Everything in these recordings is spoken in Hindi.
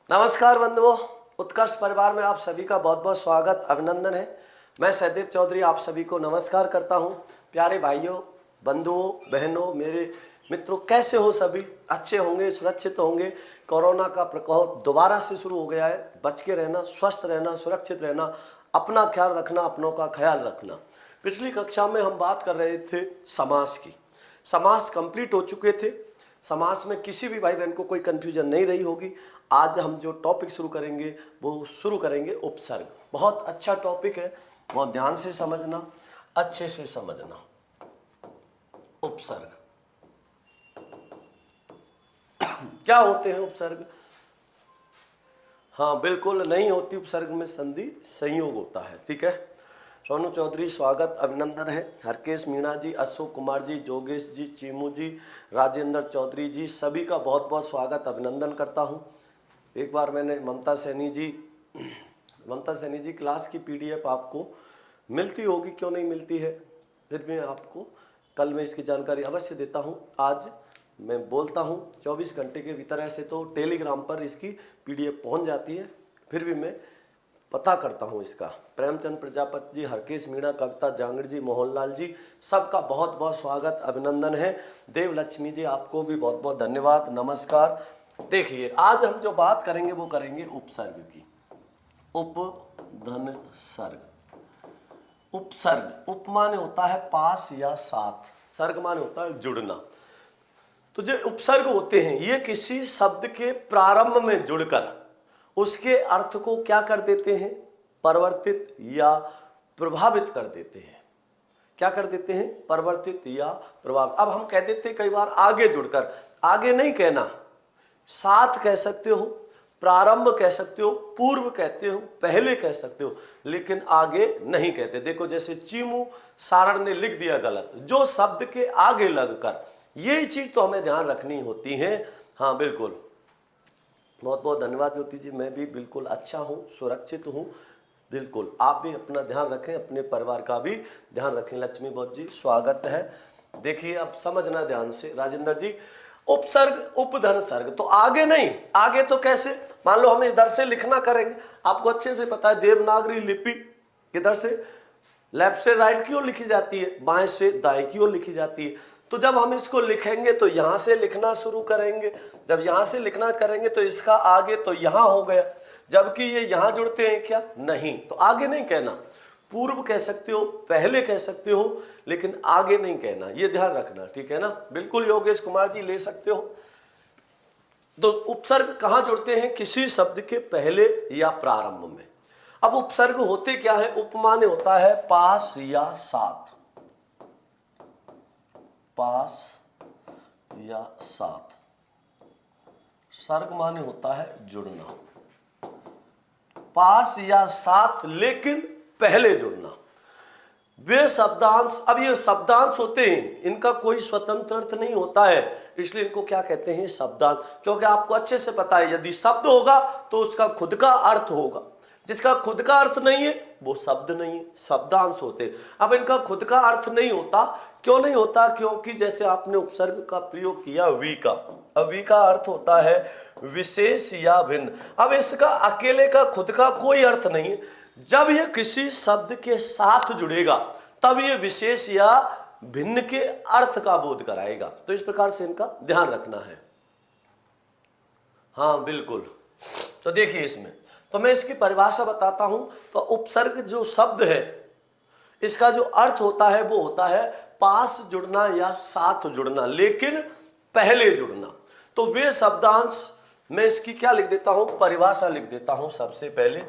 नमस्कार बंधुओं, उत्कर्ष परिवार में आप सभी का बहुत बहुत स्वागत अभिनंदन है। मैं सहदेव चौधरी आप सभी को नमस्कार करता हूं। प्यारे भाइयों, बंधुओं, बहनों, मेरे मित्रों, कैसे हो सभी? अच्छे होंगे, सुरक्षित होंगे। कोरोना का प्रकोप दोबारा से शुरू हो गया है। बच के रहना, स्वस्थ रहना, सुरक्षित रहना, अपना ख्याल रखना, अपनों का ख्याल रखना। पिछली कक्षा में हम बात कर रहे थे समास की। समास कंप्लीट हो चुके थे। समास में किसी भी भाई बहन को कोई कंफ्यूजन नहीं रही होगी। आज हम जो टॉपिक शुरू करेंगे वो शुरू करेंगे उपसर्ग। बहुत अच्छा टॉपिक है, बहुत ध्यान से समझना, अच्छे से समझना। उपसर्ग क्या होते हैं उपसर्ग? हाँ बिल्कुल, नहीं होती उपसर्ग में संधि, संयोग होता है। ठीक है, सोनू चौधरी स्वागत अभिनंदन है। हरकेश मीणा जी, अशोक कुमार जी, जोगेश जी, चीमू जी, राजेंद्र चौधरी जी, सभी का बहुत बहुत स्वागत अभिनंदन करता हूँ। एक बार मैंने ममता सैनी जी क्लास की पीडीएफ आपको मिलती होगी, क्यों नहीं मिलती है, फिर भी आपको कल मैं इसकी जानकारी अवश्य देता हूँ। आज मैं बोलता हूँ 24 घंटे के भीतर, ऐसे तो टेलीग्राम पर इसकी पीडीएफ पहुँच जाती है, फिर भी मैं पता करता हूँ इसका। प्रेमचंद प्रजापति जी, हरकेश मीणा, कविता जांगड़ जी, मोहनलाल जी, सबका बहुत बहुत स्वागत अभिनंदन है। देवलक्ष्मी जी, आपको भी बहुत बहुत धन्यवाद, नमस्कार। देखिए, आज हम जो बात करेंगे वो करेंगे उपसर्ग की। उपधन सर्ग। उपसर्ग, उप माने होता है पास या साथ, सर्ग माने होता है जुड़ना। तो जो उपसर्ग होते हैं ये किसी शब्द के प्रारंभ में जुड़कर उसके अर्थ को क्या कर देते हैं? परिवर्तित या प्रभावित कर देते हैं। क्या कर देते हैं? परिवर्तित या प्रभावित। अब हम कह देते हैं कई बार आगे जुड़कर, आगे नहीं कहना, साथ कह सकते हो, प्रारंभ कह सकते हो, पूर्व कहते हो, पहले कह सकते हो, लेकिन आगे नहीं कहते। देखो जैसे चीमू सारण ने लिख दिया गलत, जो शब्द के आगे लगकर, यही चीज तो हमें ध्यान रखनी होती है। हाँ बिल्कुल, बहुत बहुत धन्यवाद ज्योति जी, मैं भी बिल्कुल अच्छा हूँ, सुरक्षित हूँ। बिल्कुल आप भी अपना ध्यान रखें, अपने परिवार का भी ध्यान रखें। लक्ष्मी बहुत जी स्वागत है। देखिए अब समझना ध्यान से राजेंद्र जी। उपसर्ग, उपधन सर्ग, तो आगे नहीं, आगे तो कैसे? मान लो हम इधर से लिखना करेंगे, आपको अच्छे से पता है देवनागरी लिपि किधर से, लेफ्ट से राइट की ओर लिखी जाती है, बाएं से दाएं की ओर लिखी जाती है। तो जब हम इसको लिखेंगे तो यहां से लिखना शुरू करेंगे, जब यहां से लिखना करेंगे तो इसका आगे तो यहां हो गया, जबकि ये यहां जुड़ते हैं क्या? नहीं, तो आगे नहीं कहना। पूर्व कह सकते हो, पहले कह सकते हो, लेकिन आगे नहीं कहना, ये ध्यान रखना। ठीक है ना? बिल्कुल योगेश कुमार जी ले सकते हो। तो उपसर्ग कहां जुड़ते हैं? किसी शब्द के पहले या प्रारंभ में। अब उपसर्ग होते क्या है? उप माने होता है पास या साथ, पास या साथ। सर्ग माने होता है जुड़ना, पास या साथ, लेकिन पहले जुड़ना। वे शब्दांश, अब ये शब्दांश होते हैं, इनका कोई स्वतंत्र अर्थ नहीं होता है, इसलिए इनको क्या कहते हैं? शब्दांश। क्योंकि आपको अच्छे से पता है यदि शब्द होगा तो उसका खुद का अर्थ होगा, जिसका खुद का अर्थ नहीं है वो शब्द नहीं है, शब्दांश होते हैं। अब इनका खुद का अर्थ नहीं होता, क्यों नहीं होता? क्योंकि जैसे आपने उपसर्ग का प्रयोग किया वी का, अब वी का अर्थ होता है विशेष या भिन्न। अब इसका अकेले का खुद का कोई अर्थ नहीं है, जब ये किसी शब्द के साथ जुड़ेगा तब ये विशेष या भिन्न के अर्थ का बोध कराएगा। तो इस प्रकार से इनका ध्यान रखना है। हाँ बिल्कुल, तो देखिए इसमें तो मैं इसकी परिभाषा बताता हूं। तो उपसर्ग जो शब्द है इसका जो अर्थ होता है वो होता है पास जुड़ना या साथ जुड़ना, लेकिन पहले जुड़ना। तो वे शब्दांश, मैं इसकी क्या लिख देता हूं? परिभाषा लिख देता हूं। सबसे पहले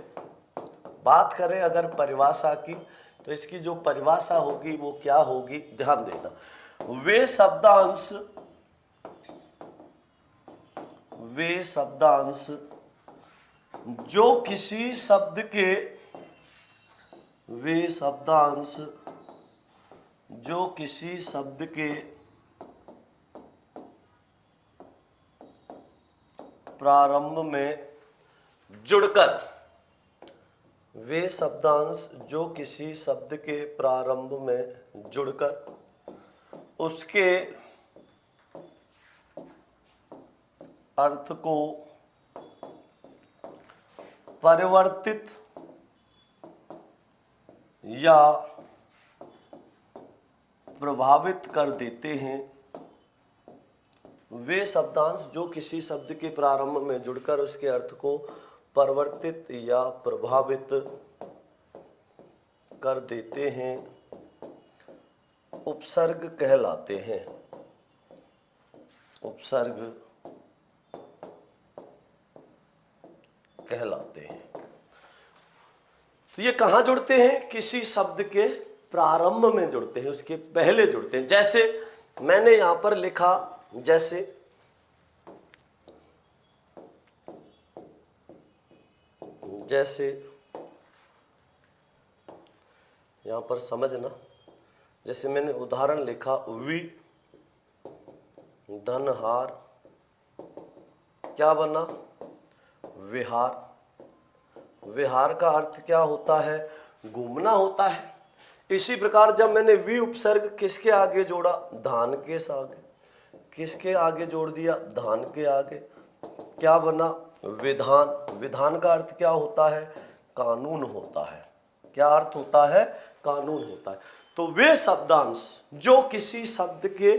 बात करें अगर परिभाषा की, तो इसकी जो परिभाषा होगी वो क्या होगी, ध्यान देना। वे शब्दांश जो किसी शब्द के, वे शब्दांश जो किसी शब्द के प्रारंभ में जुड़कर, वे शब्दांश जो किसी शब्द के प्रारंभ में जुड़कर उसके अर्थ को परिवर्तित या प्रभावित कर देते हैं वे शब्दांश जो किसी शब्द के प्रारंभ में जुड़कर उसके अर्थ को परिवर्तित या प्रभावित कर देते हैं उपसर्ग कहलाते हैं। उपसर्ग कहलाते हैं। तो ये कहाँ जुड़ते हैं? किसी शब्द के प्रारंभ में जुड़ते हैं, उसके पहले जुड़ते हैं। जैसे मैंने यहां पर लिखा, जैसे यहां पर समझना, जैसे मैंने उदाहरण लिखा वि धनहार, क्या बना? विहार। विहार का अर्थ क्या होता है? घूमना होता है। इसी प्रकार जब मैंने वि उपसर्ग किसके आगे जोड़ा? धान के आगे। किसके आगे जोड़ दिया? धान के आगे। क्या बना? विधान। विधान का अर्थ क्या होता है? कानून होता है। क्या अर्थ होता है? कानून होता है। तो वे शब्दांश जो किसी शब्द के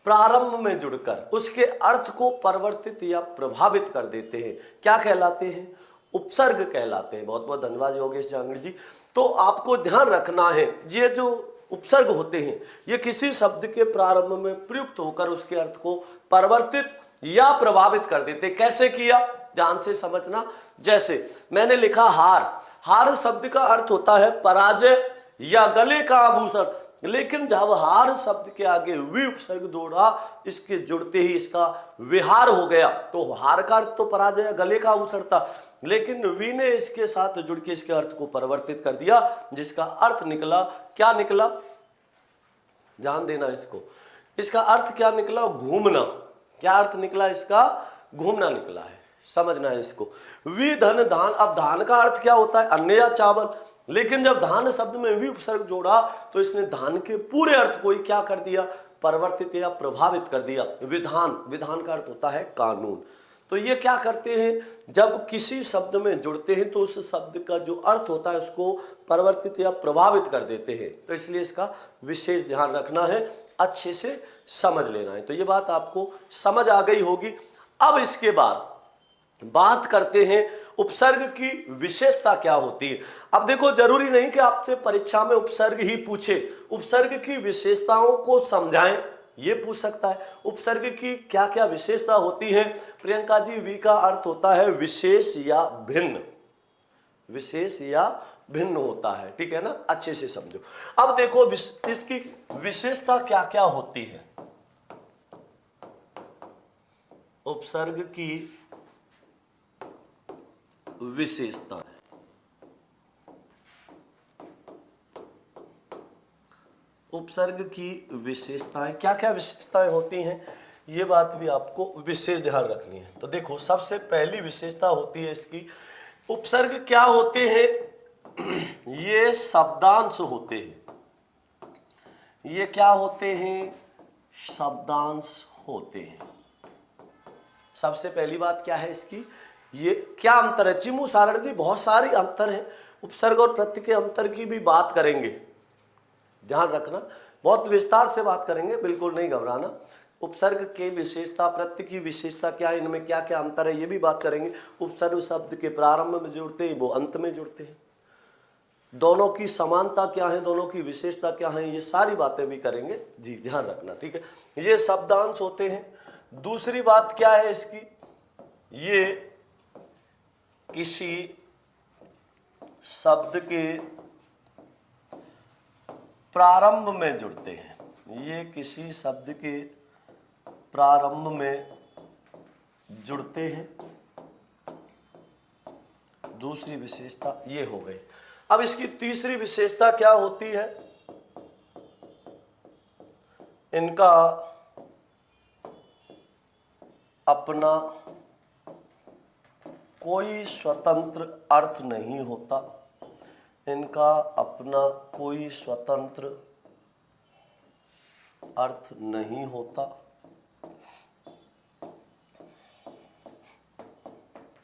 प्रारंभ में जुड़कर उसके अर्थ को परिवर्तित या प्रभावित कर देते हैं, क्या कहलाते हैं? उपसर्ग कहलाते हैं। बहुत बहुत धन्यवाद योगेश जांगड़ जी। तो आपको ध्यान रखना है, ये जो उपसर्ग होते हैं ये किसी शब्द के प्रारंभ में प्रयुक्त होकर उसके अर्थ को परिवर्तित या प्रभावित कर देते। कैसे किया? ध्यान से समझना। जैसे मैंने लिखा हार। हार शब्द का अर्थ होता है पराजय या गले का आभूषण, लेकिन जब हार शब्द के आगे वि उपसर्ग जोड़ा, इसके जुड़ते ही इसका विहार हो गया। तो हार का अर्थ तो पराजय गले का आभूषण था, लेकिन वी ने इसके साथ जुड़ के इसके अर्थ को परिवर्तित कर दिया, जिसका अर्थ निकला, क्या निकला? ध्यान देना इसको। इसका अर्थ क्या निकला? घूमना। क्या अर्थ निकला इसका? घूमना निकला है। समझना है इसको। वी धन धान। अब धान का अर्थ क्या होता है? अन्न या चावल, लेकिन जब धान शब्द में वी उपसर्ग जोड़ा तो इसने धान के पूरे अर्थ को ही क्या कर दिया? परिवर्तित या प्रभावित कर दिया। विधान। विधान का अर्थ होता है कानून। तो ये क्या करते हैं? जब किसी शब्द में जुड़ते हैं तो उस शब्द का जो अर्थ होता है उसको परिवर्तित या प्रभावित कर देते हैं। तो इसलिए इसका विशेष ध्यान रखना है, अच्छे से समझ लेना है। तो ये बात आपको समझ आ गई होगी। अब इसके बाद बात करते हैं उपसर्ग की विशेषता क्या होती है। अब देखो, जरूरी नहीं कि आपसे परीक्षा में उपसर्ग ही पूछे, उपसर्ग की विशेषताओं को समझाएं, ये पूछ सकता है। उपसर्ग की क्या क्या विशेषता होती है? प्रियंका जी, वी का अर्थ होता है विशेष या भिन्न। विशेष या भिन्न होता है, ठीक है ना? अच्छे से समझो। अब देखो इसकी विशेषता क्या क्या होती है। उपसर्ग की विशेषता है। उपसर्ग की विशेषताएं क्या क्या विशेषताएं होती हैं, ये बात भी आपको विशेष ध्यान रखनी है। तो देखो, सबसे पहली विशेषता होती है इसकी, उपसर्ग क्या होते हैं? ये शब्दांश होते हैं। ये क्या होते हैं? शब्दांश होते हैं। सबसे पहली बात क्या है इसकी? ये क्या अंतर है? चिमू सारण जी, बहुत सारी अंतर है। उपसर्ग और प्रत्यय के अंतर की भी बात करेंगे, ध्यान रखना, बहुत विस्तार से बात करेंगे, बिल्कुल नहीं घबराना। उपसर्ग की विशेषता, प्रत्यय की विशेषता क्या है, इनमें क्या क्या अंतर है, ये भी बात करेंगे। उपसर्ग शब्द के प्रारंभ में जुड़ते हैं, वो अंत में जुड़ते हैं। दोनों की समानता क्या है, दोनों की विशेषता क्या है, ये सारी बातें भी करेंगे जी, ध्यान रखना, ठीक है। ये शब्दांश होते हैं। दूसरी बात क्या है इसकी? ये किसी शब्द के प्रारंभ में जुड़ते हैं। ये किसी शब्द के प्रारंभ में जुड़ते हैं। दूसरी विशेषता ये हो गई। अब इसकी तीसरी विशेषता क्या होती है? इनका अपना कोई स्वतंत्र अर्थ नहीं होता। इनका अपना कोई स्वतंत्र अर्थ नहीं होता।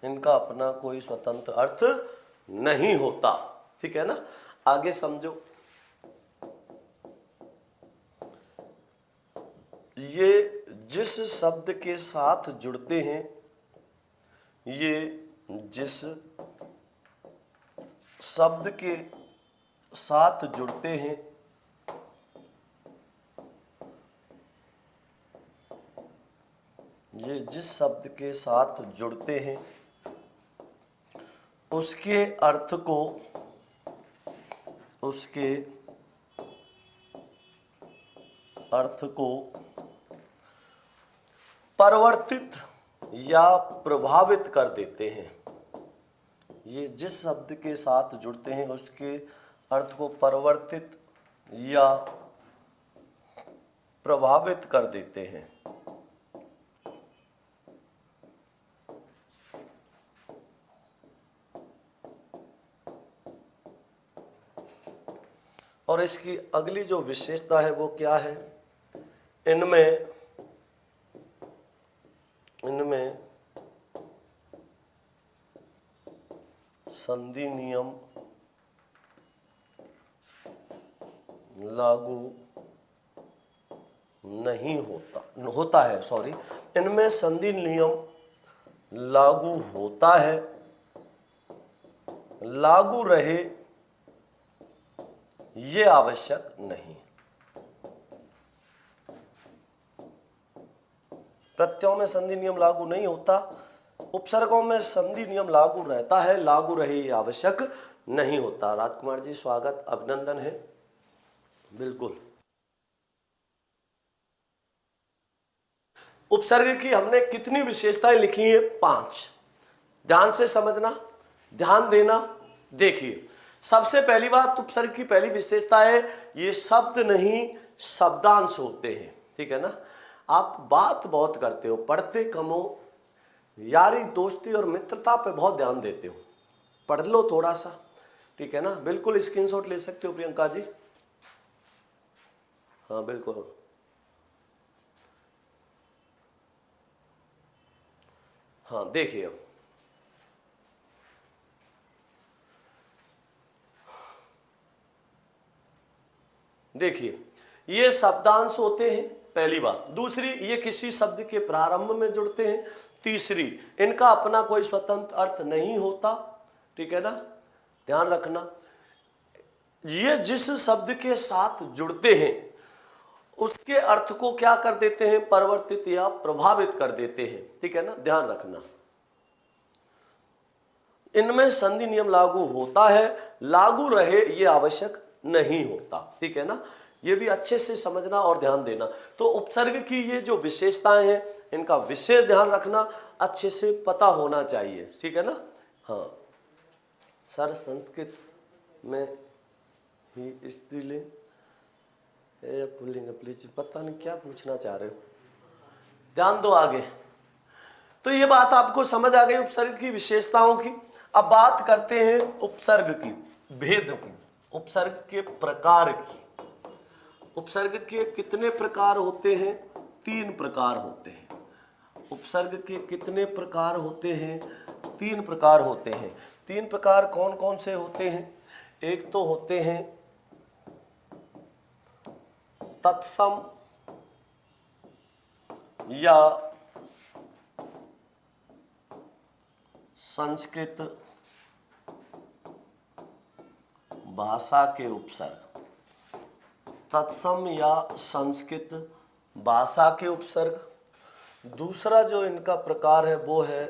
इनका अपना कोई स्वतंत्र अर्थ नहीं होता। ठीक है ना, आगे समझो। ये जिस शब्द के साथ जुड़ते हैं, ये जिस शब्द के साथ जुड़ते हैं, ये जिस शब्द के साथ जुड़ते हैं उसके अर्थ को, उसके अर्थ को परिवर्तित या प्रभावित कर देते हैं। ये जिस शब्द के साथ जुड़ते हैं उसके अर्थ को परिवर्तित या प्रभावित कर देते हैं। और इसकी अगली जो विशेषता है वो क्या है, इनमें संधि नियम लागू नहीं होता है, सॉरी, इनमें संधि नियम लागू होता है, लागू रहे ये आवश्यक नहीं। प्रत्ययों में संधि नियम लागू नहीं होता, उपसर्गों में संधि नियम लागू रहता है, लागू रहे ये आवश्यक नहीं होता। राजकुमार जी स्वागत, अभिनंदन है। बिल्कुल, उपसर्ग की हमने कितनी विशेषताएं लिखी है? 5। ध्यान से समझना, ध्यान देना। देखिए, सबसे पहली बात, उपसर्ग की पहली विशेषता है ये शब्द नहीं शब्दांश होते हैं। ठीक है ना, आप बात बहुत करते हो, पढ़ते कम हो, यारी दोस्ती और मित्रता पे बहुत ध्यान देते हो, पढ़ लो थोड़ा सा। ठीक है ना, बिल्कुल स्क्रीनशॉट ले सकते हो प्रियंका जी। हाँ बिल्कुल, हाँ देखिए, देखिए ये शब्दांश होते हैं, पहली बात। दूसरी, ये किसी शब्द के प्रारंभ में जुड़ते हैं। तीसरी, इनका अपना कोई स्वतंत्र अर्थ नहीं होता। ठीक है ना, ध्यान रखना। ये जिस शब्द के साथ जुड़ते हैं उसके अर्थ को क्या कर देते हैं? परिवर्तित या प्रभावित कर देते हैं। ठीक है ना, ध्यान रखना। इनमें संधि नियम लागू होता है, लागू रहे ये आवश्यक नहीं होता। ठीक है ना, ये भी अच्छे से समझना और ध्यान देना। तो उपसर्ग की ये जो विशेषताएं हैं इनका विशेष ध्यान रखना, अच्छे से पता होना चाहिए। ठीक है ना। हाँ सर, संस्कृत में ही स्त्रीलिंग या पुल्लिंग, प्लीज, पता नहीं क्या पूछना चाह रहे हो, ध्यान दो आगे। तो ये बात आपको समझ आ गई उपसर्ग की विशेषताओं की। अब बात करते हैं उपसर्ग की, भेद की, उपसर्ग के प्रकार की। उपसर्ग के कितने प्रकार होते हैं? 3 प्रकार होते हैं। उपसर्ग के कितने प्रकार होते हैं? 3 प्रकार होते हैं। 3 प्रकार कौन कौन से होते हैं? एक तो होते हैं तत्सम या संस्कृत भाषा के उपसर्ग, तत्सम या संस्कृत भाषा के उपसर्ग। दूसरा जो इनका प्रकार है वो है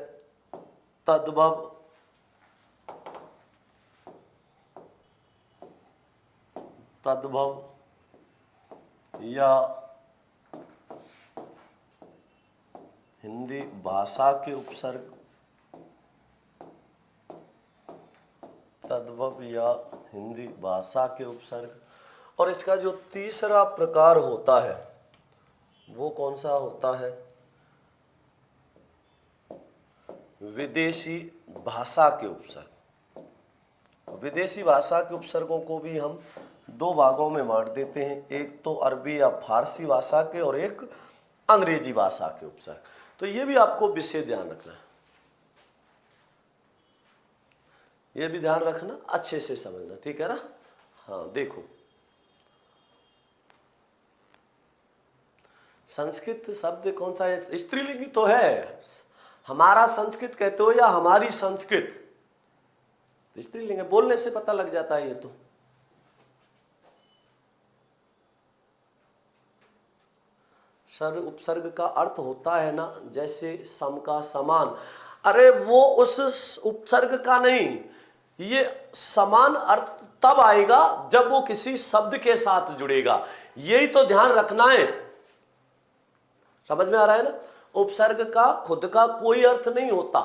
तद्भव, तद्भव या हिंदी भाषा के उपसर्ग, तद्भव या हिंदी भाषा के उपसर्ग। और इसका जो तीसरा प्रकार होता है वो कौन सा होता है? विदेशी भाषा के उपसर्ग। विदेशी भाषा के उपसर्गों को भी हम 2 भागों में बांट देते हैं, एक तो अरबी या फारसी भाषा के और एक अंग्रेजी भाषा के उपसर्ग। तो ये भी आपको विशेष ध्यान रखना है। ये भी ध्यान रखना, अच्छे से समझना, ठीक है ना। हाँ देखो, संस्कृत शब्द कौन सा है? स्त्रीलिंगी तो है। हमारा संस्कृत कहते हो या हमारी संस्कृत, स्त्रीलिंग है, बोलने से पता लग जाता है ये तो। सर उपसर्ग का अर्थ होता है ना, जैसे सम का समान। अरे वो उस उपसर्ग का नहीं, ये समान अर्थ तब आएगा जब वो किसी शब्द के साथ जुड़ेगा, यही तो ध्यान रखना है। समझ में आ रहा है ना। उपसर्ग का खुद का कोई अर्थ नहीं होता।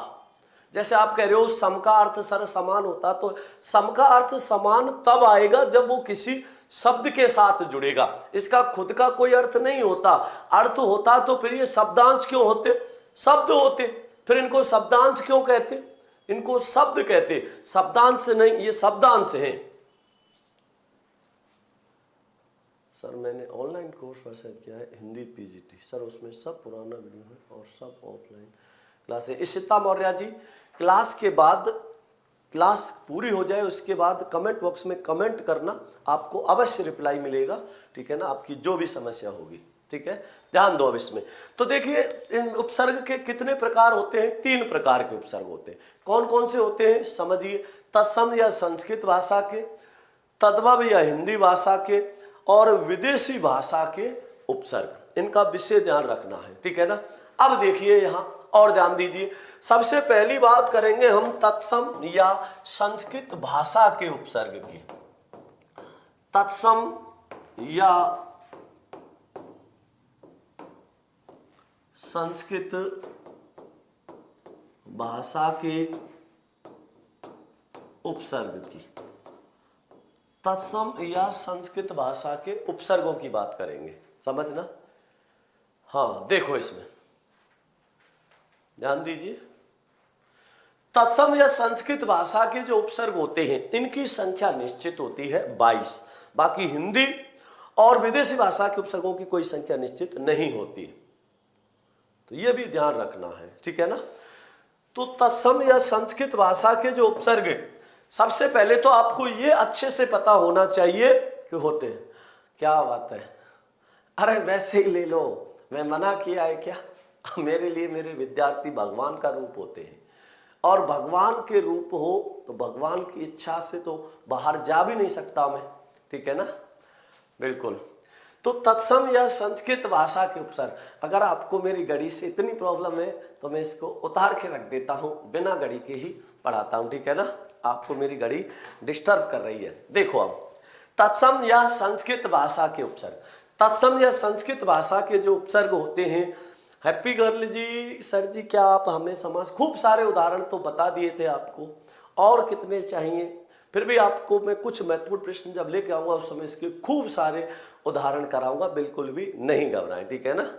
जैसे आप कह रहे हो सम का अर्थ सर समान होता, तो सम का अर्थ समान तब आएगा जब वो किसी शब्द के साथ जुड़ेगा। इसका खुद का कोई अर्थ नहीं होता। अर्थ होता तो फिर ये शब्दांश क्यों होते? शब्द होते, फिर इनको शब्दांश क्यों कहते? इनको शब्द कहते, शब्दांश नहीं, ये शब्दांश है। सर मैंने ऑनलाइन कोर्स परचेज किया है हिंदी पीजीटी, सर उसमें सब पुराना वीडियो है और सब ऑफलाइन क्लास है। इशिता मौर्य जी, क्लास के बाद, क्लास पूरी हो जाए उसके बाद कमेंट बॉक्स में कमेंट करना, आपको अवश्य रिप्लाई मिलेगा, ठीक है ना, आपकी जो भी समस्या होगी, ठीक है। ध्यान दो अब इसमें। तो देखिए इन उपसर्ग के कितने प्रकार होते हैं? 3 प्रकार के उपसर्ग होते हैं। कौन कौन से होते हैं समझिए। तत्सम या संस्कृत भाषा के, तद्भव या हिंदी भाषा के, और विदेशी भाषा के उपसर्ग, इनका विशेष ध्यान रखना है, ठीक है ना। अब देखिए यहाँ और ध्यान दीजिए, सबसे पहली बात करेंगे हम तत्सम या संस्कृत भाषा के उपसर्ग की। तत्सम या संस्कृत भाषा के उपसर्ग की, तत्सम या संस्कृत भाषा के उपसर्गों की बात करेंगे, समझना। हाँ देखो इसमें ध्यान दीजिए, तत्सम या संस्कृत भाषा के जो उपसर्ग होते हैं इनकी संख्या निश्चित होती है 22। बाकी हिंदी और विदेशी भाषा के उपसर्गों की कोई संख्या निश्चित नहीं होती, तो यह भी ध्यान रखना है, ठीक है ना। तो तत्सम या संस्कृत भाषा के जो उपसर्ग हैं, सबसे पहले तो आपको ये अच्छे से पता होना चाहिए कि होते हैं। क्या बात है, अरे वैसे ही ले लो, मैं मना किया है क्या? मेरे लिए मेरे विद्यार्थी भगवान का रूप होते हैं, और भगवान के रूप हो तो भगवान की इच्छा से तो बाहर जा भी नहीं सकता मैं, ठीक है ना, बिल्कुल। तो तत्सम या संस्कृत भाषा के उपसर्ग, अगर आपको मेरी घड़ी से इतनी प्रॉब्लम है तो मैं इसको उतार के रख देता हूँ, बिना घड़ी के ही पढ़ाता हूँ, ठीक है ना। आपको मेरी घड़ी डिस्टर्ब कर रही है। देखो अब तत्सम या संस्कृत भाषा के उपसर्ग, तत्सम या संस्कृत भाषा के जो उपसर्ग होते हैं, हैप्पी गर्ल जी, सर जी क्या आप हमें समझ, खूब सारे उदाहरण तो बता दिए थे आपको, और कितने चाहिए? फिर भी आपको मैं कुछ महत्वपूर्ण प्रश्न जब लेके आऊंगा उस समय इसके खूब सारे उदाहरण कराऊंगा, बिल्कुल भी नहीं घबराएं, ठीक है ना।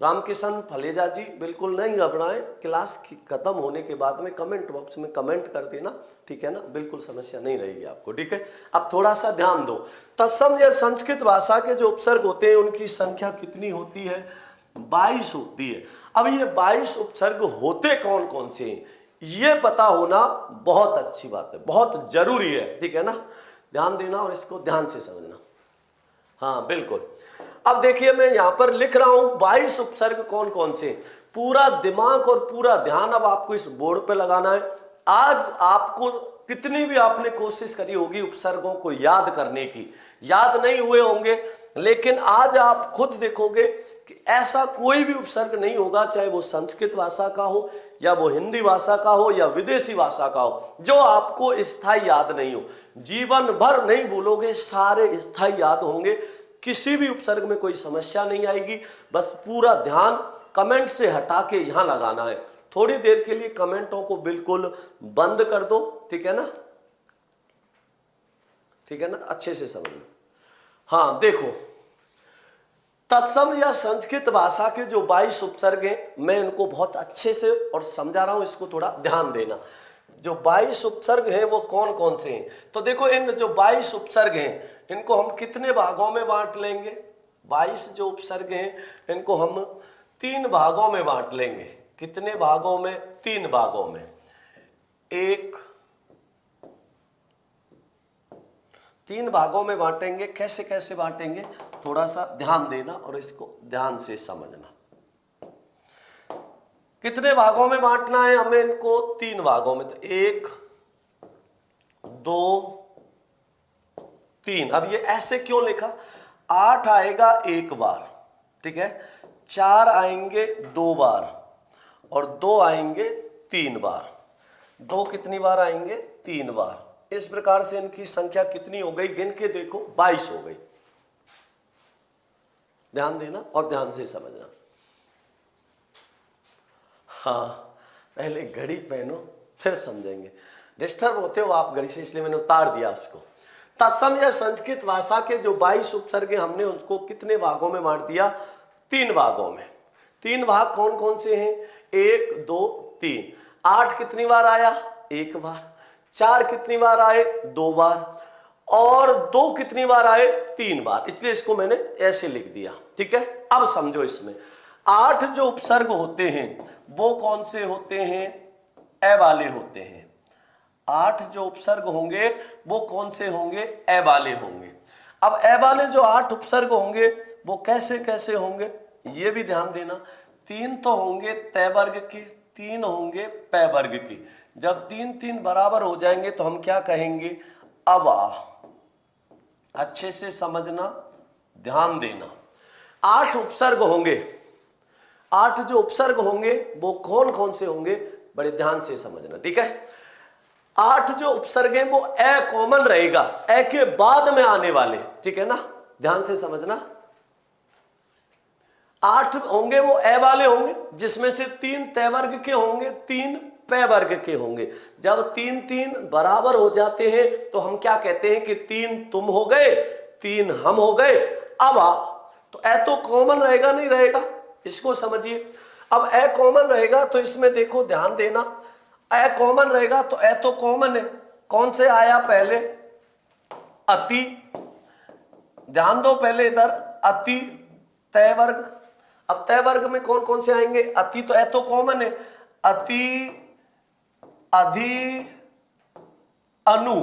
रामकिशन फलेजा जी, बिल्कुल नहीं घबराएं, क्लास की खत्म होने के बाद में कमेंट बॉक्स में कमेंट कर देना, ठीक है ना, बिल्कुल समस्या नहीं रहेगी आपको, ठीक है। अब थोड़ा सा ध्यान दो, तत्सम या संस्कृत भाषा के जो उपसर्ग होते हैं उनकी संख्या कितनी होती है? 22 होती है। अब ये 22 उपसर्ग होते कौन कौन से हैं, ये पता होना बहुत अच्छी बात है, बहुत जरूरी है, ठीक है ना। ध्यान देना और इसको ध्यान से समझना। हाँ बिल्कुल। अब देखिए मैं यहां पर लिख रहा हूं 22 उपसर्ग कौन कौन से। पूरा दिमाग और पूरा ध्यान अब आपको इस बोर्ड पे लगाना है। आज आपको कितनी भी आपने कोशिश करी होगी उपसर्गों को याद करने की, याद नहीं हुए होंगे, लेकिन आज आप खुद देखोगे कि ऐसा कोई भी उपसर्ग नहीं होगा, चाहे वो संस्कृत भाषा का हो या वो हिंदी भाषा का हो या विदेशी भाषा का हो, जो आपको स्थायी याद नहीं हो। जीवन भर नहीं भूलोगे, सारे स्थायी याद होंगे, किसी भी उपसर्ग में कोई समस्या नहीं आएगी। बस पूरा ध्यान कमेंट से हटा के यहां लगाना है। थोड़ी देर के लिए कमेंटों को बिल्कुल बंद कर दो, ठीक है ना, ठीक है ना, अच्छे से समझना। हाँ देखो, तत्सम या संस्कृत भाषा के जो 22 उपसर्ग हैं, मैं इनको बहुत अच्छे से और समझा रहा हूं, इसको थोड़ा ध्यान देना। जो 22 उपसर्ग हैं वो कौन कौन से हैं? तो देखो इन जो 22 उपसर्ग हैं इनको हम कितने भागों में बांट लेंगे? 22 जो उपसर्ग हैं इनको हम 3 भागों में बांट लेंगे। कितने भागों में? 3 भागों में। 3 भागों में बांटेंगे। कैसे कैसे बांटेंगे, थोड़ा सा ध्यान देना और इसको ध्यान से समझना। कितने भागों में बांटना है हमें इनको? 3 भागों में। तो 1 2 3। अब ये ऐसे क्यों लिखा? 8 आएगा 1 बार, ठीक है, 4 आएंगे 2 बार और 2 आएंगे 3 बार। 2 कितनी बार आएंगे? 3 बार। इस प्रकार से इनकी संख्या कितनी हो गई? गिन के देखो, 22 हो गई। ध्यान देना और ध्यान से समझना। हाँ, पहले घड़ी पहनो फिर समझेंगे। डिस्टर्ब होते हो आप घड़ी से, इसलिए मैंने उतार दिया उसको। तत्सम या संस्कृत भाषा के जो 22 उपसर्ग हमने उनको कितने भागों में बांट दिया? 3 भागों में। 3 भाग कौन कौन से हैं? 1 2 3। 8 कितनी बार आया? 1 बार। 4 कितनी बार आए? 2 बार। और 2 कितनी बार आए? 3 बार। इसलिए इसको मैंने ऐसे लिख दिया, ठीक है। अब समझो, इसमें 8 जो उपसर्ग होते हैं वो कौन से होते हैं? ए वाले होते हैं। 8 जो उपसर्ग होंगे वो कौन से होंगे? ए वाले होंगे। अब ए वाले जो 8 उपसर्ग होंगे वो कैसे कैसे होंगे, ये भी ध्यान देना। 3 तो होंगे तय वर्ग के, 3 होंगे पै वर्ग के। जब 3 3 बराबर हो जाएंगे तो हम क्या कहेंगे? अब आ। अच्छे से समझना, ध्यान देना। 8 उपसर्ग होंगे। 8 जो उपसर्ग होंगे वो कौन कौन से होंगे? बड़े ध्यान से समझना, ठीक है। 8 जो उपसर्ग हैं वो ए कॉमन रहेगा, ए के बाद में आने वाले, ठीक है ना, ध्यान से समझना। 8 होंगे वो ए वाले होंगे, जिसमें से 3 तय वर्ग के होंगे, 3 पै वर्ग के होंगे। जब 3 3 बराबर हो जाते हैं तो हम क्या कहते हैं कि 3 तुम हो गए, 3 हम हो गए। अब आ, तो ए तो कॉमन रहेगा नहीं रहेगा, इसको समझिए। अब ए कॉमन रहेगा तो इसमें देखो, ध्यान देना, ए कॉमन रहेगा तो ए तो कॉमन है। कौन से आया पहले? अति। ध्यान दो पहले इधर, अति तय वर्ग। अब तय वर्ग में कौन कौन से आएंगे? अति, तो ए तो कॉमन है। अति, अधि, अनु,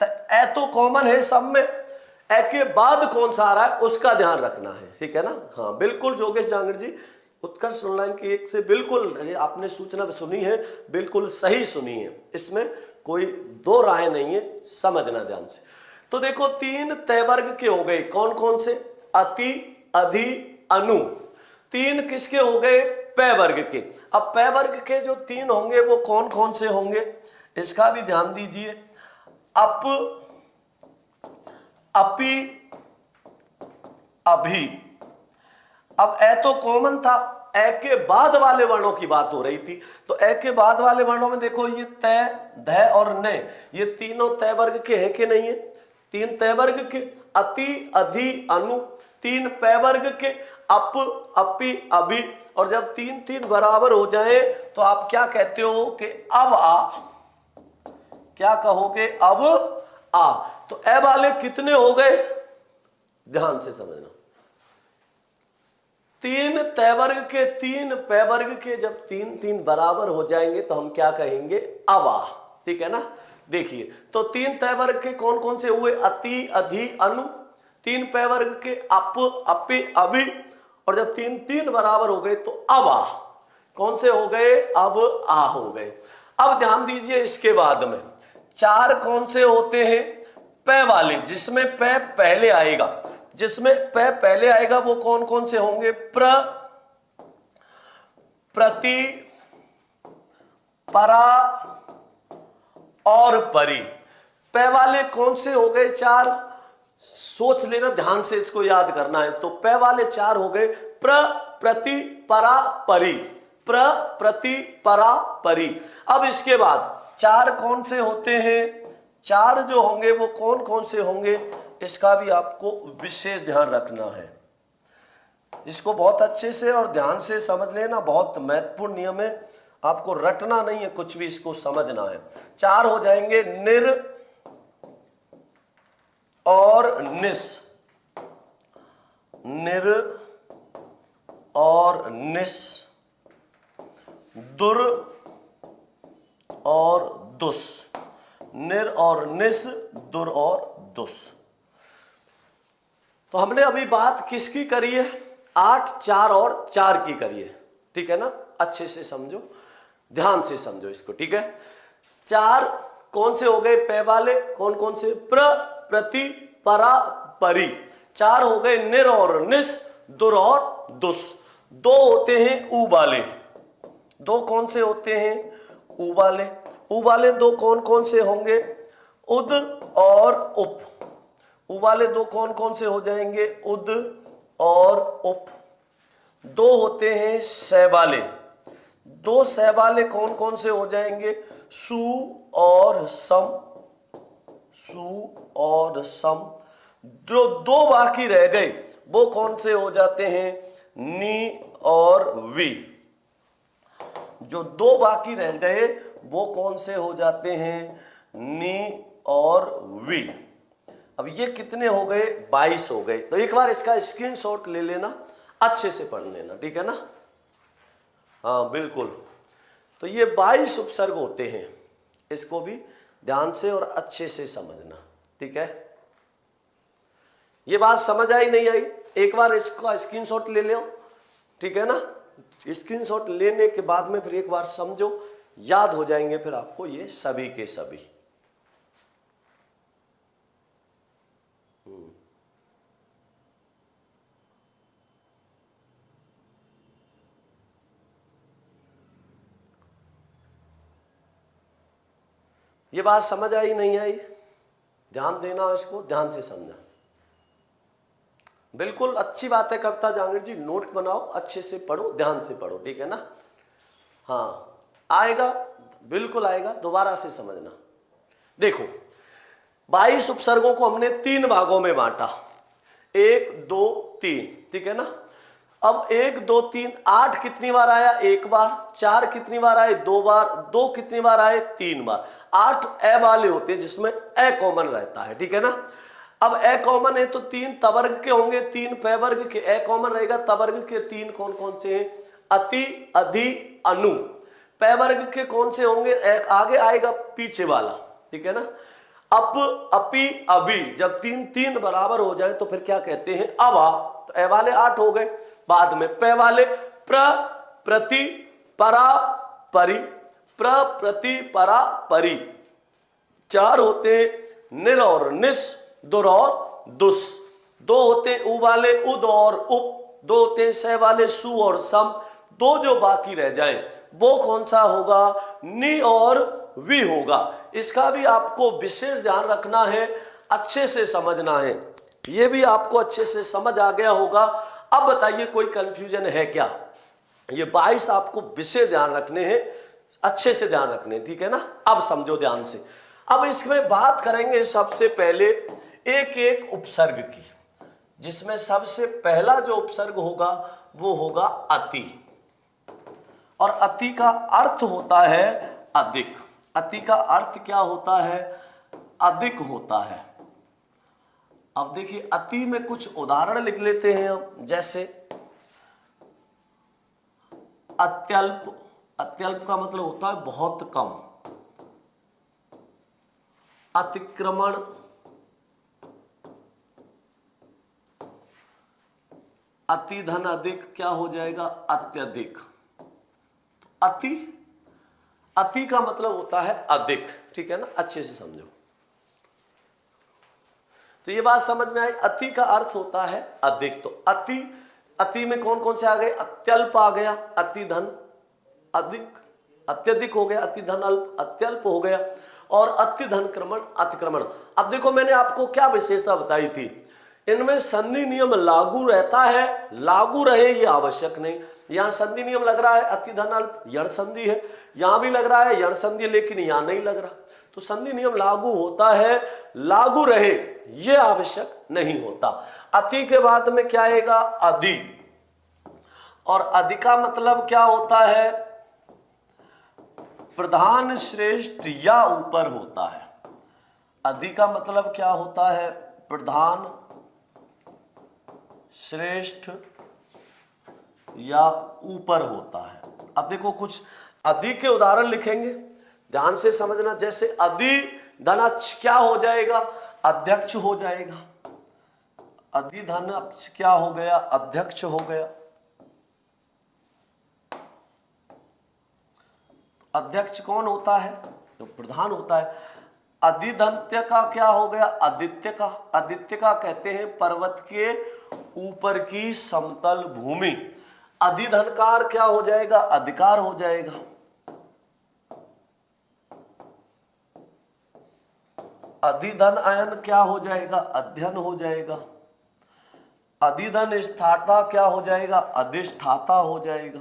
ए तो कॉमन है सब में। ए के बाद कौन सा आ रहा है उसका ध्यान रखना है, ठीक है ना। हाँ बिल्कुल योगेश जांगड़ जी, उत्कर्ष ऑनलाइन की एक से बिल्कुल आपने सूचना सुनी है, बिल्कुल सही सुनी है, इसमें कोई दो राय नहीं है, समझना ध्यान से। तो देखो 3 तय वर्ग के हो गए, कौन कौन से? अति, अधि, अनु। 3 किसके हो गए? पै वर्ग के। अब पै वर्ग के जो 3 होंगे वो कौन कौन से होंगे, इसका भी ध्यान दीजिए। अप, अपि, अभि। अब ए तो कॉमन था, ए के बाद वाले वर्णों की बात हो रही थी, तो ए के बाद वाले वर्णों में देखो ये तय, ध और न, ये तीनों तय वर्ग के हैं कि नहीं है? 3 तय वर्ग के, अति, अधि, अनु। 3 पै वर्ग के, अप, अपि, अभि। और जब 3 3 बराबर हो जाए तो आप क्या कहते हो कि अब आ। क्या कहोगे? अब आ। तो ए वाले कितने हो गए? ध्यान से समझना। 3 तय वर्ग के, 3 पै वर्ग के, जब 3 3 बराबर हो जाएंगे तो हम क्या कहेंगे? अब आ, ठीक है ना। देखिए तो 3 तय वर्ग के कौन कौन से हुए? अति, अधि, अनु। 3 पै वर्ग के, अप, अपि, अभि। और जब 3 3 बराबर हो गए तो अब आ। कौन से हो गए? अब आ हो गए। अब ध्यान दीजिए, इसके बाद में 4 कौन से होते हैं? पै वाले, जिसमें पै पहले आएगा। जिसमें पै पहले आएगा वो कौन कौन से होंगे? प्र, प्रति, परा और परि। पै वाले कौन से हो गए? 4। सोच लेना ध्यान से, इसको याद करना है। तो पै वाले 4 हो गए, प्र, प्रति, परा, परि। प्र, प्रति, परा, परि। अब इसके बाद 4 कौन से होते हैं? 4 जो होंगे वो कौन कौन से होंगे, इसका भी आपको विशेष ध्यान रखना है। इसको बहुत अच्छे से और ध्यान से समझ लेना, बहुत महत्वपूर्ण नियम है, आपको रटना नहीं है कुछ भी, इसको समझना है। 4 हो जाएंगे, निर और निस। निर और निस, दुर और दुस, निर और निस, दुर और दुस। तो हमने अभी बात किसकी करी है? 8, 4 और 4 की करी है, ठीक है ना? अच्छे से समझो, ध्यान से समझो इसको, ठीक है? 4 कौन से हो गए? पे वाले। कौन कौन से? प्र, प्रति, परा, परी। 4 हो गए निर और निस, दुर और दुस। 2 होते हैं ऊ वाले। 2 कौन से होते हैं? ऊ वाले। ऊ वाले 2 कौन कौन से होंगे? उद और उप। ऊ वाले 2 कौन कौन से हो जाएंगे? उद और उप। 2 होते हैं सै वाले। 2 सै वाले कौन कौन से हो जाएंगे? सु और सम। सु और सम। जो 2 बाकी रह गए वो कौन से हो जाते हैं? नी और वी। जो 2 बाकी रह गए वो कौन से हो जाते हैं? नी और वी। अब ये कितने हो गए? 22 हो गए। तो एक बार इसका स्क्रीनशॉट ले लेना, अच्छे से पढ़ लेना, ठीक है ना? हाँ बिल्कुल। तो ये 22 उपसर्ग होते हैं, इसको भी ध्यान से और अच्छे से समझना, ठीक है? ये बात समझ आई नहीं आई? एक बार इसका स्क्रीनशॉट ले लो, ठीक है ना? स्क्रीनशॉट लेने के बाद में फिर एक बार समझो, याद हो जाएंगे फिर आपको ये सभी के सभी। ये बात समझ आई नहीं आई? ध्यान देना, इसको ध्यान से समझना। बिल्कुल अच्छी बात है कविता जांगड़ जी, नोट बनाओ, अच्छे से पढ़ो, ध्यान से पढ़ो, ठीक है ना? हाँ आएगा, बिल्कुल आएगा, दोबारा से समझना। देखो 22 उपसर्गों को हमने 3 भागों में बांटा, 1, 2, 3, ठीक है ना? अब 1, 2, 3, 8 कितनी बार आया? 1 बार। 4 कितनी बार आए? 2 बार। 2 कितनी बार आए? 3 बार। 8 ए वाले होते हैं जिसमें ए कॉमन रहता है, ठीक है ना? अब ए कॉमन है तो 3 तवर्ग के होंगे, 3 पे वर्ग के। ए कॉमन रहेगा, तवर्ग के 3 कौन कौन से हैं? अति, अधि, अनु। पे वर्ग के कौन से होंगे? एक आगे आएगा पीछे वाला, ठीक है ना? अप, अपि, अभी। जब 3 3 बराबर हो जाए तो फिर क्या कहते हैं? अवा। तो ए वाले 8 हो गए। बाद में पे वाले प्र, प्रति, परा, परि। प्र, प्रति, परा, परि। 4 होते निर और निस, दुर और दुस। 2 होते उ वाले उद और उप। 2 होते सह वाले सु और सम। 2 जो बाकी रह जाएं वो कौन सा होगा? नी और वी होगा। इसका भी आपको विशेष ध्यान रखना है, अच्छे से समझना है। ये भी आपको अच्छे से समझ आ गया होगा। अब बताइए कोई कंफ्यूजन है क्या? ये 22 आपको विशेष ध्यान रखने हैं, अच्छे से ध्यान रखने, ठीक है ना? अब समझो ध्यान से। अब इसमें बात करेंगे सबसे पहले एक एक उपसर्ग की, जिसमें सबसे पहला जो उपसर्ग होगा वो होगा अति। और अति का अर्थ होता है अधिक। अति का अर्थ क्या होता है? अधिक होता है। अब देखिए अति में कुछ उदाहरण लिख लेते हैं हम, जैसे अत्यल्प। अत्यल्प का मतलब होता है बहुत कम। अतिक्रमण, अति धन अधिक क्या हो जाएगा? अत्यधिक। तो अति का मतलब होता है अधिक, ठीक है ना? अच्छे से समझो। तो ये बात समझ में आई? अति का अर्थ होता है अधिक। तो अति में कौन कौन से आ गए? अत्यल्प आ गया, अति धन अधिक, अत्यधिक हो गया, अति धन अल्प, अत्यल्प हो गया, और अति धन क्रमण, अतिक्रमण। अब देखो मैंने आपको क्या विशेषता बताई थी, इनमें संधि नियम लागू रहता है, लागू रहे ये आवश्यक नहीं। यहां संधि नियम लग रहा है अति धन अल्प, यण संधि है, यहां भी लग रहा है यण संधि, लेकिन यहां नहीं लग रहा। तो संधि नियम लागू होता है, लागू रहे ये आवश्यक नहीं होता। अति के बाद में क्या आएगा? अधि। और अधि का मतलब क्या होता है? प्रधान, श्रेष्ठ या ऊपर होता है। अधि का मतलब क्या होता है? प्रधान, श्रेष्ठ या ऊपर होता है। अब देखो कुछ अधि के उदाहरण लिखेंगे, ध्यान से समझना। जैसे अधि धनाक्ष क्या हो जाएगा? अध्यक्ष हो जाएगा। अधि धनाक्ष क्या हो गया? अध्यक्ष हो गया। अध्यक्ष कौन होता है? तो प्रधान होता है। अधिधन्त्य का क्या हो गया? आदित्य का। आदित्य का कहते हैं पर्वत के ऊपर की समतल भूमि। अधिधनकार क्या हो जाएगा? अधिकार हो जाएगा। अधिधन अयन क्या हो जाएगा? अध्ययन हो जाएगा। अधिधन स्थाता क्या हो जाएगा? अधिष्ठाता हो जाएगा।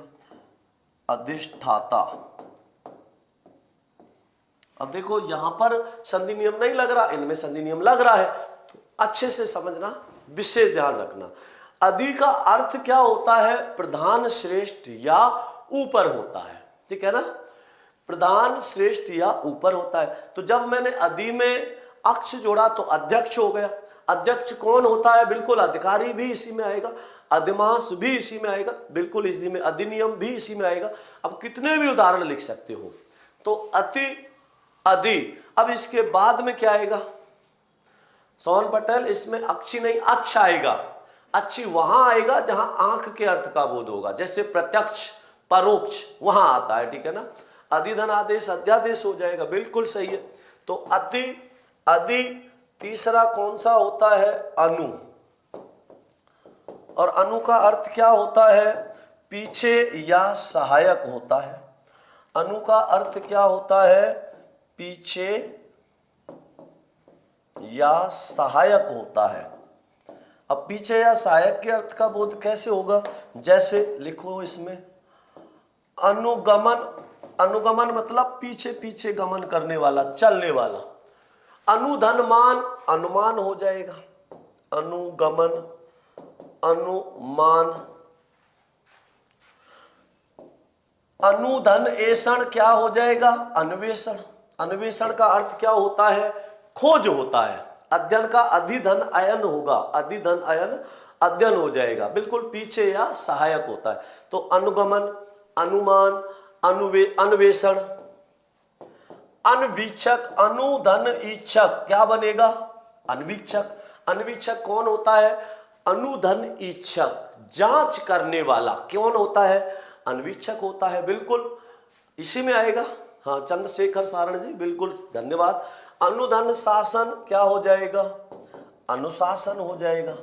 अधिष्ठाता। अब देखो यहां पर संधि नियम नहीं लग रहा, इनमें संधि नियम लग रहा है, तो अच्छे से समझना, विशेष ध्यान रखना। अधि का अर्थ क्या होता है? प्रधान, श्रेष्ठ या ऊपर होता है, ठीक है ना? प्रधान, श्रेष्ठ या ऊपर होता है। तो जब मैंने अधि में अक्ष जोड़ा तो अध्यक्ष हो गया। अध्यक्ष कौन होता है? बिल्कुल अधिकारी भी इसी में आएगा, अधिमास भी इसी में आएगा, बिल्कुल इसी में, अधिनियम भी इसी में आएगा। अब कितने भी उदाहरण लिख सकते हो। तो अति, अधि। अब इसके बाद में क्या आएगा? सोहन पटेल, इसमें अक्षी नहीं अच्छ आएगा। अच्छी वहां आएगा जहां आंख के अर्थ का बोध होगा, जैसे प्रत्यक्ष, परोक्ष, वहां आता है, ठीक है ना? अधिधन आदेश अध्यादेश हो जाएगा, बिल्कुल सही है। तो अति, अधि। तीसरा कौन सा होता है? अनु। और अनु का अर्थ क्या होता है? पीछे या सहायक होता है। अनु का अर्थ क्या होता है? पीछे या सहायक होता है। अब पीछे या सहायक के अर्थ का बोध कैसे होगा? जैसे लिखो इसमें, अनुगमन। अनुगमन मतलब पीछे पीछे गमन करने वाला, चलने वाला। अनुधनमान, अनुमान हो जाएगा। अनुगमन, अनुमान। अनुधन एषण क्या हो जाएगा? अन्वेषण। अन्वेषण का अर्थ क्या होता है? खोज होता है। अध्ययन का अधिधन अयन होगा, अधिधन अयन अध्ययन हो जाएगा, बिल्कुल पीछे या सहायक होता है। तो अनुगमन, अनुमान, अन्वेषण। अनवीक्षक, अनुधन इच्छक क्या बनेगा? अनवीक्षक। अनवीक्षक कौन होता है? अनुधन इच्छक, जांच करने वाला कौन होता है? अनवीक्षक होता है, बिल्कुल इसी में आएगा। हाँ, चंद्रशेखर सारण जी, बिल्कुल धन्यवाद। अनुधन शासन क्या हो जाएगा? अनुशासन हो जाएगा।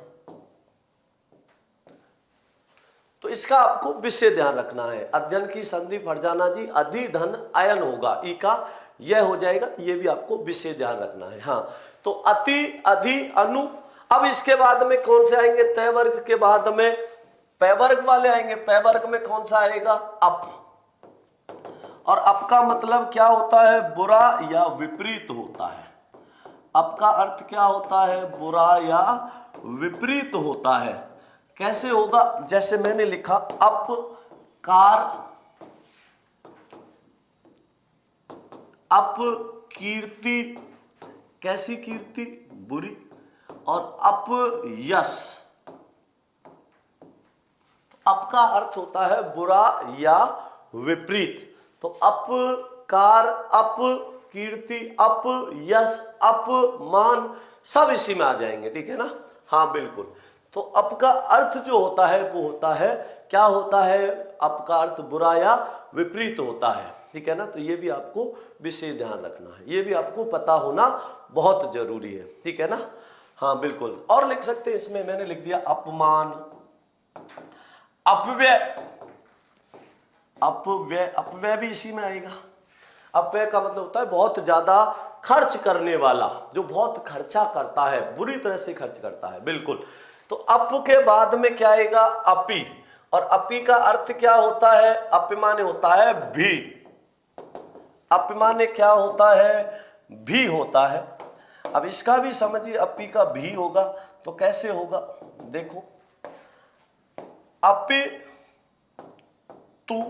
तो इसका आपको विशेष ध्यान रखना है। अध्ययन की संधि फरजाना जी, अधिधन अयन होगा, ई का यह हो जाएगा, ये भी आपको विशेष ध्यान रखना है। हाँ, तो अति, अधि, अनु। अब इसके बाद में कौन से आएंगे? तय वर्ग के बाद में पै वर्ग वाले आएंगे। पै वर्ग में कौन सा आएगा? अप। और अप का मतलब क्या होता है? बुरा या विपरीत होता है। अप का अर्थ क्या होता है? बुरा या विपरीत होता है। कैसे होगा? जैसे मैंने लिखा, अपकार, अपकीर्ति। कैसी कीर्ति? बुरी। और अपयश। अप का अर्थ होता है बुरा या विपरीत। तो अपकार, अपकीर्ति, अपयश, अपमान सब इसी में आ जाएंगे, ठीक है ना? हाँ बिल्कुल। तो अप का अर्थ जो होता है वो होता है, क्या होता है? अप का अर्थ बुरा या विपरीत होता है, ठीक है ना? तो ये भी आपको विशेष ध्यान रखना है, ये भी आपको पता होना बहुत जरूरी है, ठीक है ना? हाँ बिल्कुल। और लिख सकते हैं इसमें, मैंने लिख दिया अपमान, अपव्यय। अपव्यय, अपव्यय भी इसी में आएगा। अपव्यय का मतलब होता है बहुत ज्यादा खर्च करने वाला, जो बहुत खर्चा करता है, बुरी तरह से खर्च करता है, बिल्कुल। तो अप के बाद में क्या आएगा? अपी। और अपी का अर्थ क्या होता है? अपी माने होता है भी। अपी माने क्या होता है? भी होता है। अब इसका भी समझिए, अपी का भी होगा तो कैसे होगा? देखो, अपी तू,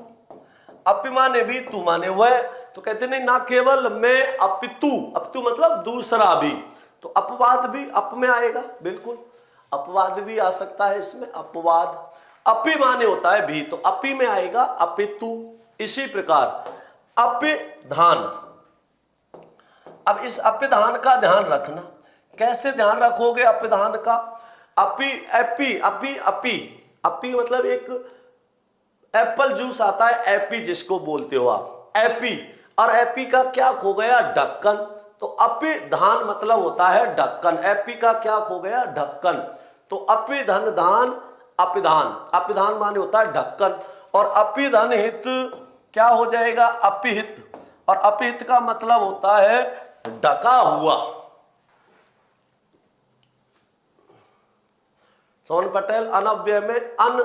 अपी माने भी, तू माने वह। तो कहते नहीं, ना केवल मैं अपितु, अपितु मतलब दूसरा भी। तो अपवाद भी अप में आएगा, बिल्कुल अपवाद भी आ सकता है इसमें, अपवाद। अपि माने होता है भी, तो अपि में आएगा अपितु। इसी प्रकार अपिधान। अब इस अपिधान का ध्यान रखना, कैसे ध्यान रखोगे अपिधान का? अपि एपी अपी अपी अपी मतलब एक एप्पल जूस आता है, एपी जिसको बोलते हो आप, एपी, और एपी का क्या खो गया? ढक्कन। तो अपिधान मतलब होता है ढक्कन, एपी का क्या खो गया? ढक्कन। तो अपिधन धान अपिधान, अपिधान माने होता है ढक्कन, और अपिधन हित क्या हो जाएगा? अपिहित, और अपिहित का मतलब होता है ढका हुआ। सोन पटेल अनव्यय में अन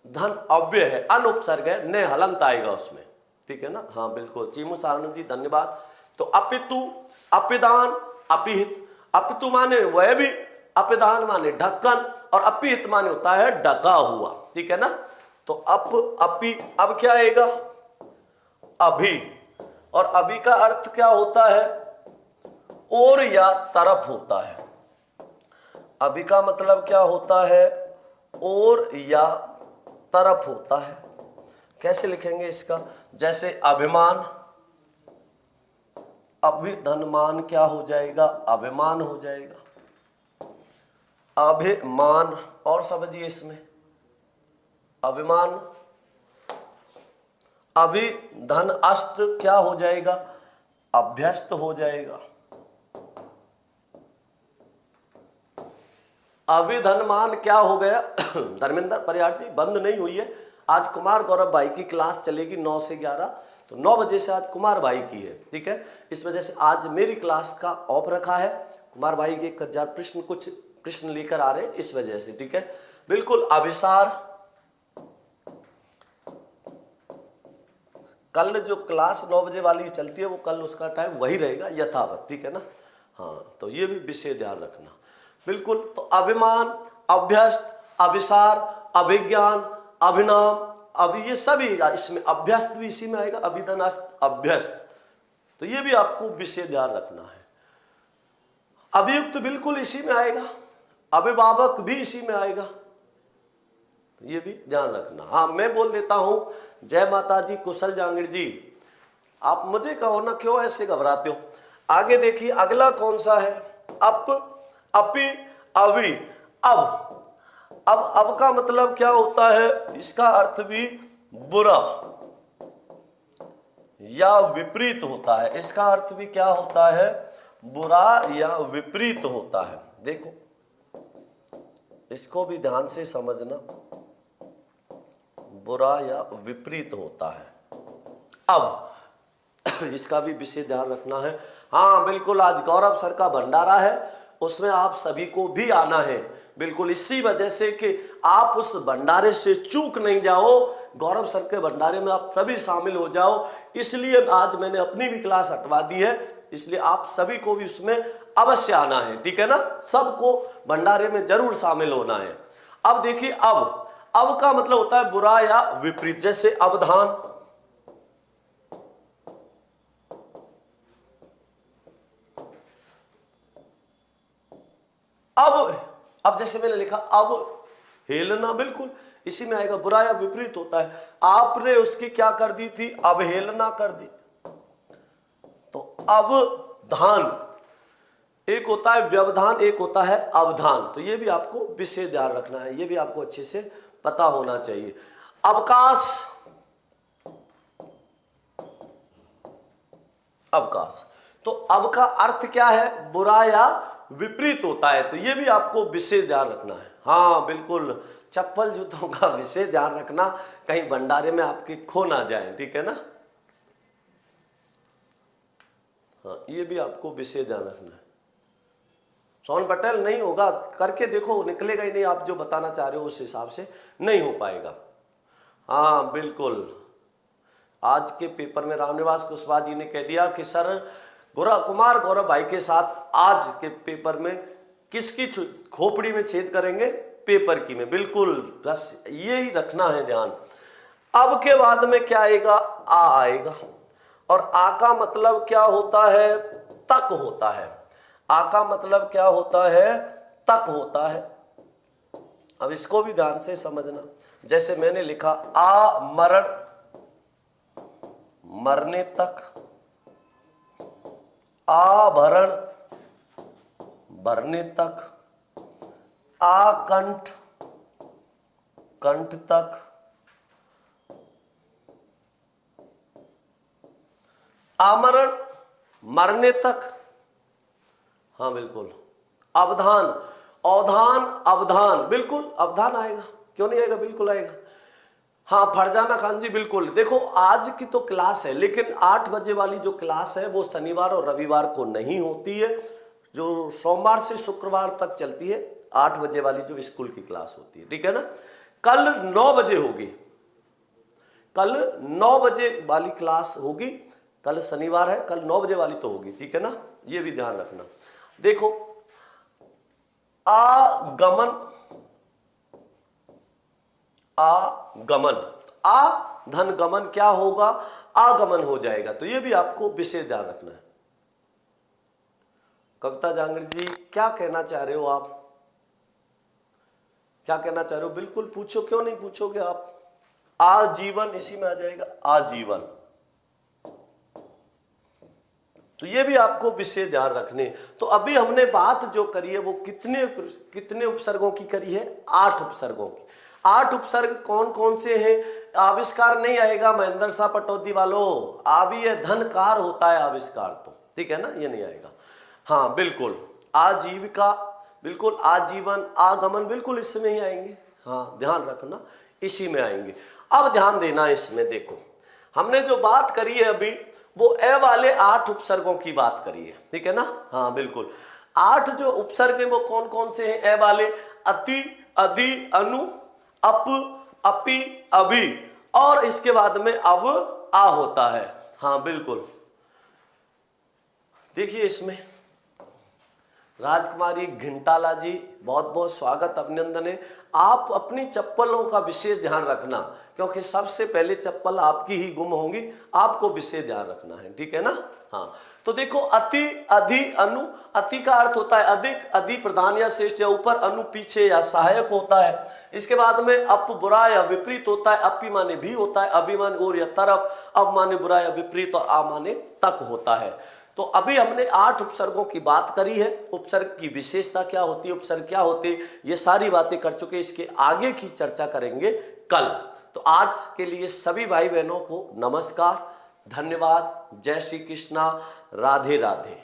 धन अव्यय है, अन उपसर्ग है, ने हलंत आएगा उसमें, ठीक है ना? हाँ बिल्कुल, चीमू सारण जी धन्यवाद। तो अपितु, अपिदान, अपिहित। अपितु माने वह भी, अपिदान माने ढक्कन, और अपिहित माने होता है ढका हुआ, ठीक है ना? तो अपि, अब क्या आएगा? अभी, और अभी का अर्थ क्या होता है? और या तरफ होता है। अभी का मतलब क्या होता है? और या तरफ होता है। कैसे लिखेंगे इसका? जैसे अभिमान, अभिधनमान क्या हो जाएगा? अभिमान हो जाएगा, अभिमान। और समझिए इसमें अभिमान, अभिधन अस्त क्या हो जाएगा? अभ्यस्त हो जाएगा। अभिधनमान क्या हो गया? धर्मेंद्र परिहार जी बंद नहीं हुई है, आज कुमार गौरव भाई की क्लास चलेगी 9 से 11, तो 9 बजे से आज कुमार भाई की है, ठीक है? इस वजह से आज मेरी क्लास का ऑफ रखा है, कुमार भाई के 1000 प्रश्न, कुछ प्रश्न लेकर आ रहे हैं इस वजह से, ठीक है? बिल्कुल। अभिसार, कल जो क्लास 9 बजे वाली चलती है वो कल उसका टाइम वही रहेगा यथावत, ठीक है ना? हाँ, तो ये भी विषय ध्यान रखना बिल्कुल। तो अभिमान, अभ्यस्त, अभिसार, अभिज्ञान, अभिनाम, अभी ये सभी इसमें, अभ्यस्त भी इसी में आएगा, अभिधनस्त, अभ्यस्त, तो ये भी आपको विषय ध्यान रखना है। अभियुक्त बिल्कुल इसी में आएगा, अभिभावक भी इसी में आएगा, तो ये भी ध्यान रखना। हाँ, मैं बोल देता हूं, जय माता जी, कुशल जांगिड़ जी, आप मुझे कहो ना क्यों ऐसे घबराते हो? आगे देखिए अगला कौन सा है? अप, अपि, अवि, अब का मतलब क्या होता है? इसका अर्थ भी बुरा या विपरीत होता है। इसका अर्थ भी क्या होता है? बुरा या विपरीत होता है। देखो इसको भी ध्यान से समझना, बुरा या विपरीत होता है। अब इसका भी विशेष ध्यान रखना है। हाँ बिल्कुल, आज गौरव सर का भंडारा है, उसमें आप सभी को भी आना है, बिल्कुल इसी वजह से कि आप उस भंडारे से चूक नहीं जाओ, गौरव सर के भंडारे में आप सभी शामिल हो जाओ, इसलिए आज मैंने अपनी भी क्लास हटवा दी है, इसलिए आप सभी को भी उसमें अवश्य आना है, ठीक है ना? सबको भंडारे में जरूर शामिल होना है। अब देखिए अब का मतलब होता है बुरा या विपरीत, जैसे अवधान, अब जैसे मैंने लिखा अब हेलना, बिल्कुल इसी में आएगा, बुरा या विपरीत होता है। आपने उसकी क्या कर दी थी? अवहेलना कर दी। तो अवधान एक होता है व्यवधान, एक होता है अवधान, तो ये भी आपको विशेष ध्यान रखना है, ये भी आपको अच्छे से पता होना चाहिए। अवकाश, अवकाश, तो अब का अर्थ क्या है? बुरा या विपरीत होता है, तो ये भी आपको विशेष ध्यान रखना है। हाँ बिल्कुल, चप्पल जूतों का विशेष ध्यान रखना, कहीं भंडारे में आपके खो ना जाए, ठीक है ना? हाँ, ये भी आपको विशेष ध्यान रखना है। सोन पटेल नहीं होगा, करके देखो, निकलेगा ही नहीं, आप जो बताना चाह रहे हो उस हिसाब से नहीं हो पाएगा। हाँ बिल्कुल, आज के पेपर में रामनिवास कुशवाहा जी ने कह दिया कि सर कुमार गौरव भाई के साथ आज के पेपर में किसकी खोपड़ी में छेद करेंगे? पेपर की में, बिल्कुल बस यही रखना है ध्यान। अब के बाद में क्या आएगा? आ आएगा, और आ का मतलब क्या होता है? तक होता है। आ का मतलब क्या होता है? तक होता है। अब इसको भी ध्यान से समझना, जैसे मैंने लिखा आमरण, मरने तक, आभरण, भरने तक, आकंठ, कंठ तक, आमरण, मरने तक, हाँ बिल्कुल, अवधान, अवधान, अवधान, बिल्कुल अवधान आएगा, क्यों नहीं आएगा, बिल्कुल आएगा। हाँ फरजाना खान जी बिल्कुल। देखो आज की तो क्लास है, लेकिन 8 बजे वाली जो क्लास है वो शनिवार और रविवार को नहीं होती है, जो सोमवार से शुक्रवार तक चलती है, 8 बजे वाली जो स्कूल की क्लास होती है, ठीक है ना। कल 9 बजे होगी, कल 9 बजे वाली क्लास होगी, कल शनिवार है, कल 9 बजे वाली तो होगी, ठीक है ना, ये भी ध्यान रखना। देखो आगमन, आगमन, आ धन गमन क्या होगा, आगमन हो जाएगा, तो ये भी आपको विशेष ध्यान रखना है। कविता जांगड़ जी क्या कहना चाह रहे हो आप, क्या कहना चाह रहे हो, बिल्कुल पूछो, क्यों नहीं पूछोगे आप। आजीवन इसी में आ जाएगा, आजीवन, तो ये भी आपको विशेष ध्यान रखने। तो अभी हमने बात जो करी है वो कितने उपसर्गों की करी है, 8 उपसर्गों की। 8 उपसर्ग कौन कौन से हैं, आविष्कार नहीं आएगा महेंद्र शाह पटौदी वालों, आवी है धनकार होता है आविष्कार, तो ठीक है ना, ये नहीं आएगा। हाँ बिल्कुल, आजीविका बिल्कुल, आजीवन, आगमन बिल्कुल इसमें ही आएंगे, हाँ ध्यान रखना इसी में आएंगे। अब ध्यान देना इसमें, देखो हमने जो बात करी है अभी वो ए वाले 8 उपसर्गों की बात करी है, ठीक है ना, हाँ बिल्कुल। 8 जो उपसर्ग हैं वो कौन कौन से हैं, ए वाले, अति, अधि, अनु, अप, अपि, अभि, और इसके बाद में अब आ होता है, हाँ बिल्कुल। देखिए इसमें राजकुमारी घिंटाला जी बहुत बहुत स्वागत, अभिनंदन है। आप अपनी चप्पलों का विशेष ध्यान रखना, क्योंकि सबसे पहले चप्पल आपकी ही गुम होंगी, आपको विशेष ध्यान रखना है, ठीक है ना। हाँ तो देखो अति, अधि, अनु, अति का अर्थ होता है अधिक, अधि प्रधान या श्रेष्ठ या ऊपर, अनु पीछे या सहायक होता है। इसके बाद में अप बुरा या विपरीत होता है, अपि माने भी होता है, अभि माने और या तरफ, अब माने बुरा या विपरीत, और आ माने तक होता है। तो अभी हमने 8 उपसर्गों की बात करी है, उपसर्ग की विशेषता क्या होती है, उपसर्ग क्या होते हैं, ये सारी बातें कर चुके, इसके आगे की चर्चा करेंगे कल। तो आज के लिए सभी भाई बहनों को नमस्कार, धन्यवाद, जय श्री कृष्णा, राधे राधे।